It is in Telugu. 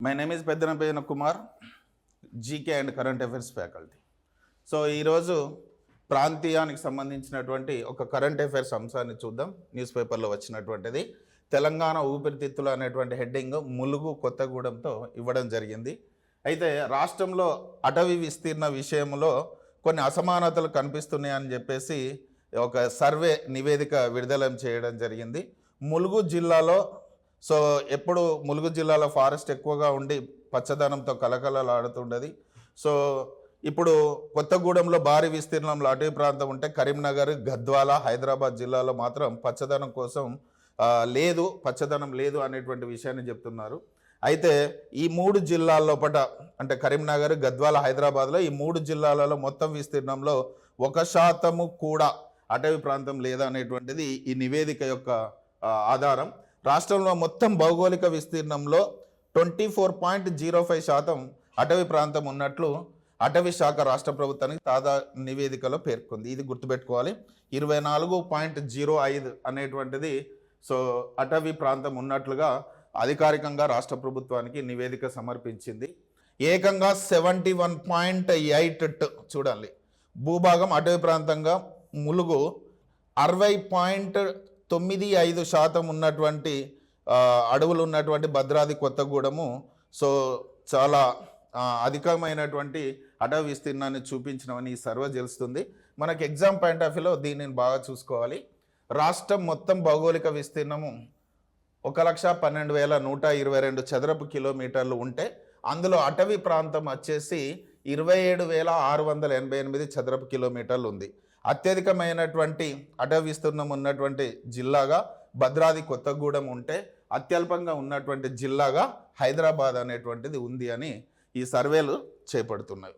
మై నేమ్ ఇస్ పెద్దనపేన Kumar, GK and current affairs faculty. So ఈరోజు ప్రాంతీయానికి సంబంధించినటువంటి ఒక కరెంట్ అఫైర్స్ అంశాన్ని చూద్దాం. న్యూస్ పేపర్లో వచ్చినటువంటిది తెలంగాణ ఊపిరితిత్తులు అనేటువంటి హెడ్డింగ్ ములుగు కొత్తగూడెంతో ఇవ్వడం జరిగింది. అయితే రాష్ట్రంలో అటవీ విస్తీర్ణ విషయంలో కొన్ని అసమానతలు కనిపిస్తున్నాయని చెప్పేసి ఒక సర్వే నివేదిక విడుదల చేయడం జరిగింది. ములుగు జిల్లాలో ఎప్పుడు ములుగు జిల్లాలో ఫారెస్ట్ ఎక్కువగా ఉండి పచ్చదనంతో కలకలలాడుతుండేది. సో ఇప్పుడు కొత్తగూడెంలో భారీ విస్తీర్ణంలో అటవీ ప్రాంతం ఉంటే కరీంనగర్, గద్వాల, హైదరాబాద్ జిల్లాలో మాత్రం పచ్చదనం కోసం పచ్చదనం లేదు అనేటువంటి విషయాన్ని చెప్తున్నారు. అయితే ఈ 3 జిల్లాల లోపల అంటే కరీంనగర్, గద్వాల, హైదరాబాద్లో ఈ 3 జిల్లాలలో మొత్తం విస్తీర్ణంలో 1% కూడా అటవీ ప్రాంతం లేదా అనేటువంటిది ఈ నివేదిక యొక్క ఆధారం. రాష్ట్రంలో మొత్తం భౌగోళిక విస్తీర్ణంలో 24.05% అటవీ ప్రాంతం ఉన్నట్లు అటవీ శాఖ రాష్ట్ర ప్రభుత్వానికి తాజా నివేదికలో పేర్కొంది. ఇది గుర్తుపెట్టుకోవాలి. 24.05 అనేటువంటిది అటవీ ప్రాంతం ఉన్నట్లుగా అధికారికంగా రాష్ట్ర ప్రభుత్వానికి నివేదిక సమర్పించింది. ఏకంగా 71.8 చూడాలి భూభాగం అటవీ ప్రాంతంగా ములుగు 60.95% ఉన్నటువంటి అడవులు ఉన్నటువంటి భద్రాద్రి కొత్తగూడెము చాలా అధికమైనటువంటి అటవీ విస్తీర్ణాన్ని చూపించినవని ఈ సర్వే తెలుస్తుంది. మనకి ఎగ్జామ్ పాయింట్ ఆఫ్ వ్యూలో దీనిని బాగా చూసుకోవాలి. రాష్ట్రం మొత్తం భౌగోళిక విస్తీర్ణము 1,12,122 చదరపు కిలోమీటర్లు ఉంటే అందులో అటవీ ప్రాంతం వచ్చేసి 27,688 చదరపు కిలోమీటర్లు ఉంది. అత్యధికమైనటువంటి అటవీ విస్తీర్ణం ఉన్నటువంటి జిల్లాగా భద్రాద్రి కొత్తగూడెం ఉంటే అత్యల్పంగా ఉన్నటువంటి జిల్లాగా హైదరాబాద్ అనేటువంటిది ఉంది అని ఈ సర్వేలు చేపడుతున్నాయి.